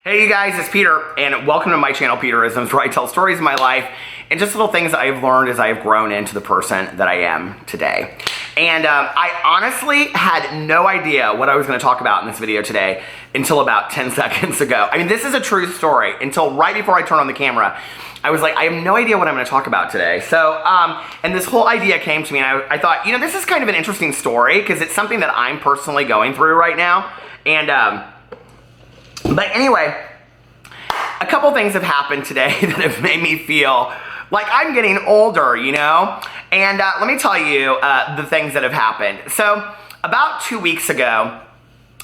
Hey you guys, it's Peter, and welcome to my channel, Peterisms, where I tell stories of my life and just little things that I've learned as I've grown into the person that I am today. And I honestly had no idea what I was going to talk about in this video today until about 10 seconds ago. I mean, this is a true story. Until right before I turned on the camera, I was like, I have no idea what I'm going to talk about today. So, and this whole idea came to me, and I thought, you know, this is kind of an interesting story because it's something that I'm personally going through right now. And, but anyway, a couple things have happened today that have made me feel like I'm getting older, you know? And let me tell you the things that have happened. So about 2 weeks ago,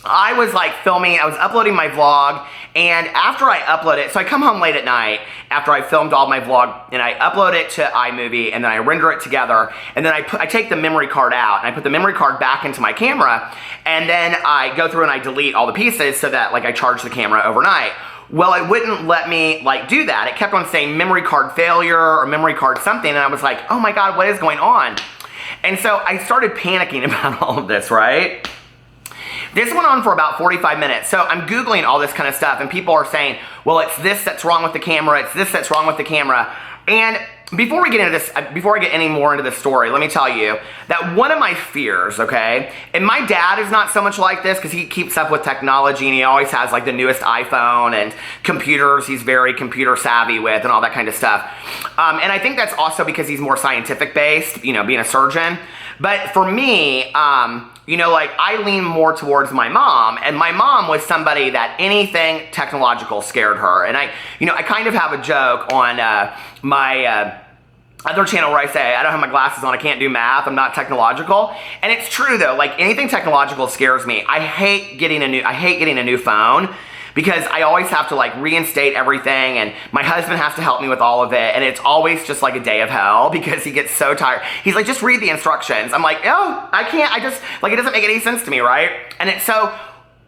I was like filming, I was uploading my vlog, and after I upload it, so I come home late at night after I filmed all my vlog, and I upload it to iMovie, and then I render it together, and then I take the memory card out, and I put the memory card back into my camera, and then I go through and I delete all the pieces so that like I charge the camera overnight. Well, it wouldn't let me like do that. It kept on saying memory card failure or memory card something, and I was like, oh my God, what is going on? And so I started panicking about all of this, right? This went on for about 45 minutes. So I'm Googling all this kind of stuff, and people are saying, well, it's this that's wrong with the camera, it's this that's wrong with the camera. And before we get into this, before I get any more into this story, let me tell you that one of my fears, okay, and my dad is not so much like this because he keeps up with technology and he always has like the newest iPhone and computers he's very computer savvy with and all that kind of stuff. And I think that's also because he's more scientific based, you know, being a surgeon. But for me, you know, like I lean more towards my mom, and my mom was somebody that anything technological scared her. And I kind of have a joke on my other channel where I say, I don't have my glasses on, I can't do math, I'm not technological. And it's true though, like anything technological scares me. I hate getting a new phone because I always have to like reinstate everything, and my husband has to help me with all of it, and it's always just like a day of hell because he gets so tired. He's like, just read the instructions. I'm like, oh, I can't, it doesn't make any sense to me, right? And it's so,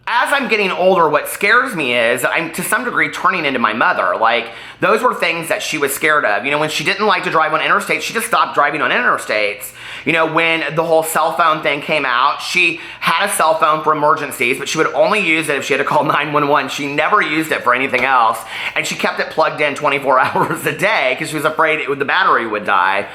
as I'm getting older, what scares me is I'm to some degree turning into my mother. Like, those were things that she was scared of. You know, when she didn't like to drive on interstates, she just stopped driving on interstates. You know, when the whole cell phone thing came out, she had a cell phone for emergencies, but she would only use it if she had to call 911. She never used it for anything else. And she kept it plugged in 24 hours a day because she was afraid the battery would die.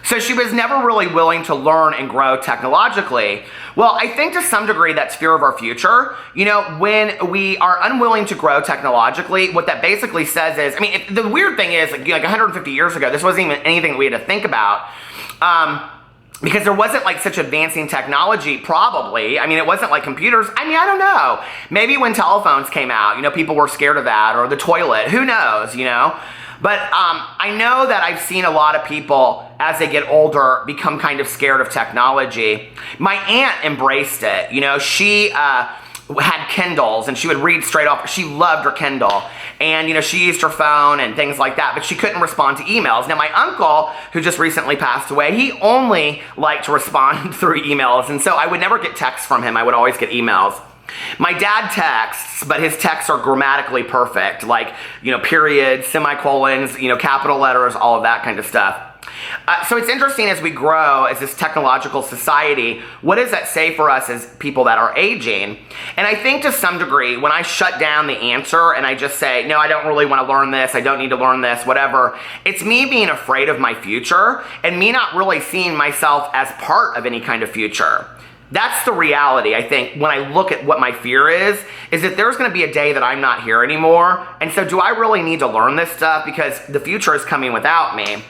So she was never really willing to learn and grow technologically. Well, I think to some degree that's fear of our future. You know, when we are unwilling to grow technologically, what that basically says is, I mean, the weird thing is, like 150 years ago, this wasn't even anything that we had to think about. Because there wasn't like such advancing technology, probably. I mean, it wasn't like computers. I mean, I don't know. Maybe when telephones came out, you know, people were scared of that, or the toilet, who knows, you know? But I know that I've seen a lot of people, as they get older, become kind of scared of technology. My aunt embraced it. You know, she had Kindles, and she would read straight off. She loved her Kindle. And, you know, she used her phone and things like that, but she couldn't respond to emails. Now, my uncle, who just recently passed away, he only liked to respond through emails, and so I would never get texts from him. I would always get emails. My dad texts, but his texts are grammatically perfect, like, you know, periods, semicolons, you know, capital letters, all of that kind of stuff. So it's interesting as we grow as this technological society, what does that say for us as people that are aging? And I think to some degree, when I shut down the answer and I just say, no, I don't really want to learn this, I don't need to learn this, whatever, it's me being afraid of my future and me not really seeing myself as part of any kind of future. That's the reality, I think, when I look at what my fear is that there's going to be a day that I'm not here anymore. And so do I really need to learn this stuff because the future is coming without me?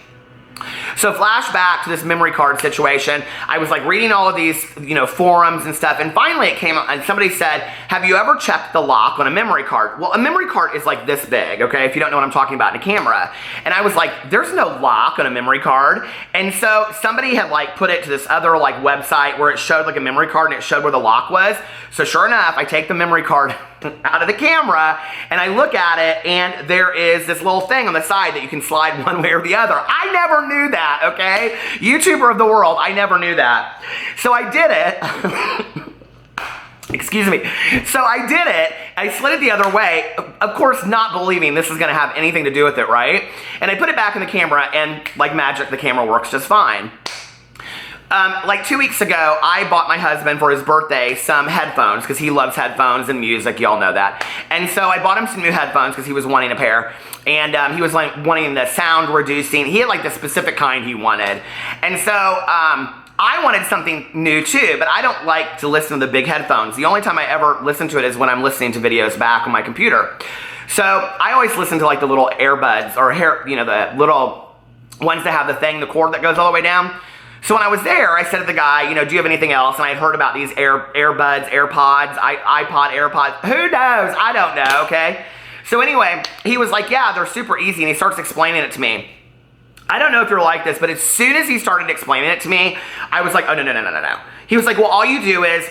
So flashback to this memory card situation. I was like reading all of these, you know, forums and stuff, and finally it came up and somebody said, have you ever checked the lock on a memory card? Well, a memory card is like this big, okay, if you don't know what I'm talking about in a camera. And I was like, there's no lock on a memory card. And so somebody had like put it to this other like website where it showed like a memory card and it showed where the lock was. So sure enough, I take the memory card out of the camera and I look at it, and there is this little thing on the side that you can slide one way or the other. I never knew that, okay? YouTuber of the world, I never knew that. So I did it. Excuse me. So I did it. I slid it the other way, of course not believing this is going to have anything to do with it, right? And I put it back in the camera, and like magic, the camera works just fine. Like 2 weeks ago, I bought my husband for his birthday some headphones because he loves headphones and music, y'all know that. And so I bought him some new headphones because he was wanting a pair. And he was like wanting the sound reducing. He had like the specific kind he wanted. And so I wanted something new too, but I don't like to listen to the big headphones. The only time I ever listen to it is when I'm listening to videos back on my computer. So I always listen to like the little AirPods or the little ones that have the thing, the cord that goes all the way down. So when I was there, I said to the guy, do you have anything else? And I had heard about these AirPods, iPod, AirPods. Who knows? I don't know, okay? So anyway, he was like, yeah, they're super easy, and he starts explaining it to me. I don't know if you're like this, but as soon as he started explaining it to me, I was like, oh, no. He was like, well, all you do is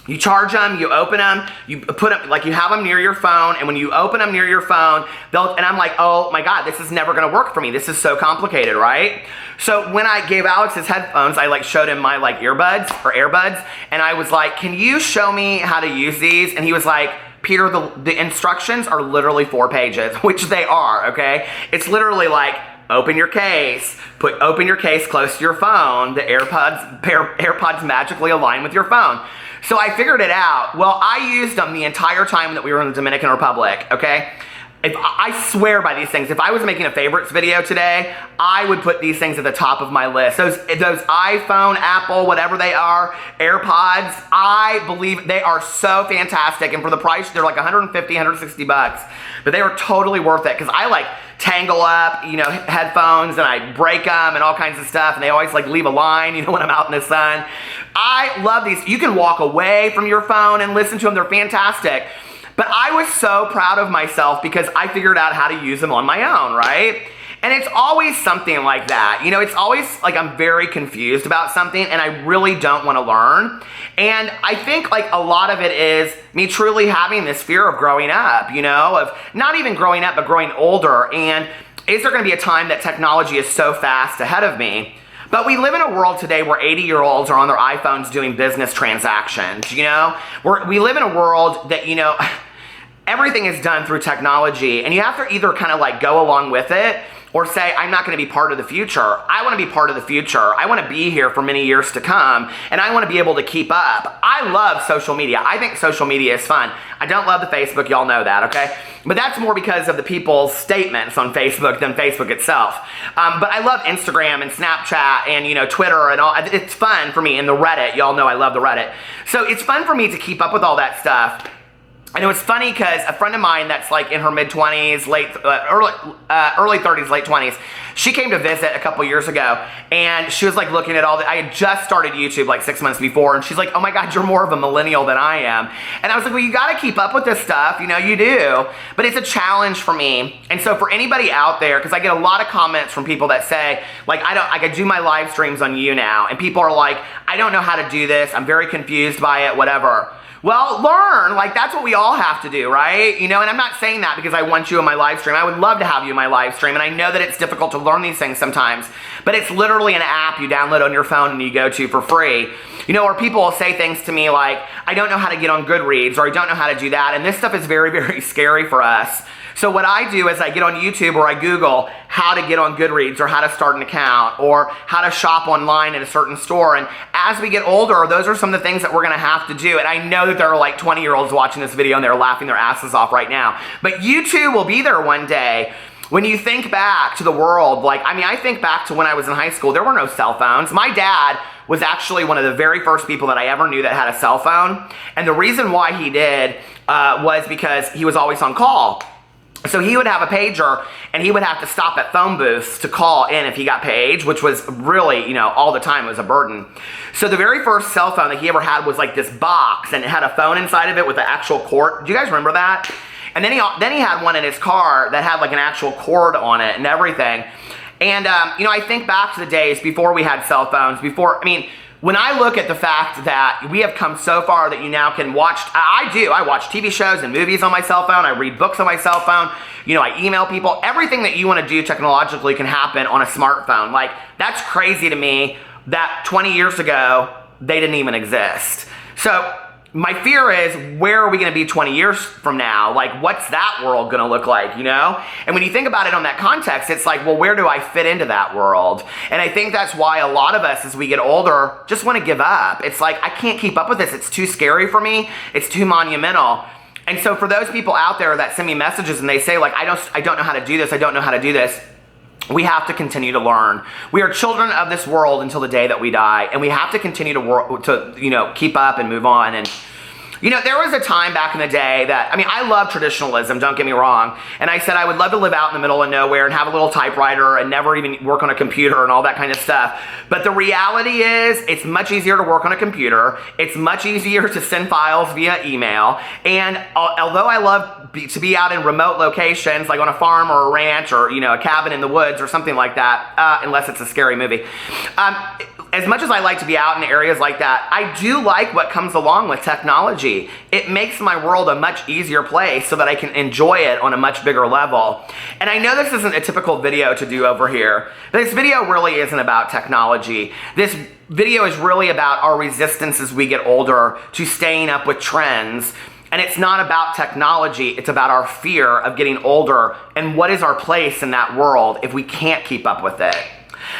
you charge them, you open them, you put them, like you have them near your phone, and when you open them near your phone, and I'm like, oh my God, this is never gonna work for me. This is so complicated, right? So when I gave Alex his headphones, I like showed him my like earbuds or AirPods, and I was like, can you show me how to use these? And he was like, Peter, the instructions are literally 4 pages, which they are, okay? It's literally like, open your case, open your case close to your phone, the AirPods magically align with your phone. So I figured it out. Well, I used them the entire time that we were in the Dominican Republic, okay? I swear by these things. If I was making a favorites video today, I would put these things at the top of my list. Those iPhone, Apple, whatever they are, AirPods, I believe they are so fantastic. And for the price, they're like 150, 160 bucks. But they are totally worth it because I like tangle up, headphones, and I break them and all kinds of stuff. And they always like leave a line, when I'm out in the sun. I love these. You can walk away from your phone and listen to them. They're fantastic. But I was so proud of myself because I figured out how to use them on my own, right? And it's always something like that. It's always like I'm very confused about something and I really don't want to learn. And I think like a lot of it is me truly having this fear of growing up, of not even growing up, but growing older. And is there going to be a time that technology is so fast ahead of me? But we live in a world today where 80-year-olds are on their iPhones doing business transactions, we live in a world that, everything is done through technology, and you have to either kind of like go along with it or say, I'm not going to be part of the future. I want to be part of the future. I want to be here for many years to come, and I want to be able to keep up. I love social media. I think social media is fun. I don't love the Facebook. Y'all know that, okay? But that's more because of the people's statements on Facebook than Facebook itself. But I love Instagram and Snapchat and, Twitter and all. It's fun for me, and the Reddit. Y'all know I love the Reddit. So it's fun for me to keep up with all that stuff. And it was funny because a friend of mine that's like in her mid-20s, early 30s, late 20s, she came to visit a couple years ago, and she was like looking at all the, I had just started YouTube like 6 months before, and she's like, oh my God, you're more of a millennial than I am. And I was like, well, you gotta keep up with this stuff, you do. But it's a challenge for me. And so for anybody out there, because I get a lot of comments from people that say, like, I could do my live streams on you now, and people are like, I don't know how to do this, I'm very confused by it, whatever. Well, learn. Like, that's what we all have to do, right? And I'm not saying that because I want you in my live stream. I would love to have you in my live stream, and I know that it's difficult to learn these things sometimes, but it's literally an app you download on your phone and you go to for free. Or people will say things to me like, I don't know how to get on Goodreads, or I don't know how to do that, and this stuff is very, very scary for us. So what I do is I get on YouTube or I Google how to get on Goodreads or how to start an account or how to shop online at a certain store. And as we get older, those are some of the things that we're gonna have to do. And I know that there are like 20-year-olds watching this video and they're laughing their asses off right now. But you too will be there one day. When you think back to the world, I think back to when I was in high school, there were no cell phones. My dad was actually one of the very first people that I ever knew that had a cell phone. And the reason why he did was because he was always on call. So he would have a pager, and he would have to stop at phone booths to call in if he got paged, which was really, all the time, it was a burden. So the very first cell phone that he ever had was like this box, and it had a phone inside of it with the actual cord. Do you guys remember that? And then he had one in his car that had like an actual cord on it and everything. And, I think back to the days before we had cell phones, when I look at the fact that we have come so far that you now can watch, I watch TV shows and movies on my cell phone, I read books on my cell phone, I email people, everything that you want to do technologically can happen on a smartphone. Like, that's crazy to me that 20 years ago, they didn't even exist. So, my fear is, where are we going to be 20 years from now? Like, what's that world going to look like, you know? And when you think about it on that context, it's like, well, where do I fit into that world? And I think that's why a lot of us, as we get older, just want to give up. It's like, I can't keep up with this. It's too scary for me. It's too monumental. And so for those people out there that send me messages and they say, like, I don't know how to do this. I don't know how to do this. We have to continue to learn. We are children of this world until the day that we die, and we have to continue to keep up and move on. And you know, there was a time back in the day that, I mean, I love traditionalism, don't get me wrong. And I said I would love to live out in the middle of nowhere and have a little typewriter and never even work on a computer and all that kind of stuff. But the reality is, it's much easier to work on a computer. It's much easier to send files via email. And although I love to be out in remote locations, like on a farm or a ranch or, you know, a cabin in the woods or something like that, unless it's a scary movie. As much as I like to be out in areas like that, I do like what comes along with technology. It makes my world a much easier place so that I can enjoy it on a much bigger level. And I know this isn't a typical video to do over here. This video really isn't about technology. This video is really about our resistance as we get older to staying up with trends. And it's not about technology, it's about our fear of getting older and what is our place in that world if we can't keep up with it.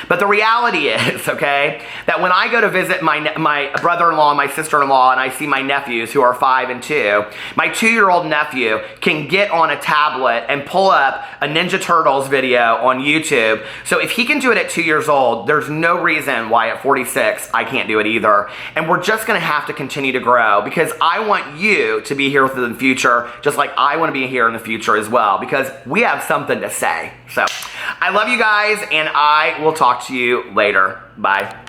But the reality is, okay, that when I go to visit my brother-in-law and my sister-in-law and I see my nephews who are 5 and 2, my 2-year-old nephew can get on a tablet and pull up a Ninja Turtles video on YouTube. So if he can do it at 2 years old, there's no reason why at 46 I can't do it either. And we're just going to have to continue to grow because I want you to be here in the future just like I want to be here in the future as well because we have something to say. So I love you guys and I will talk to you later. Bye.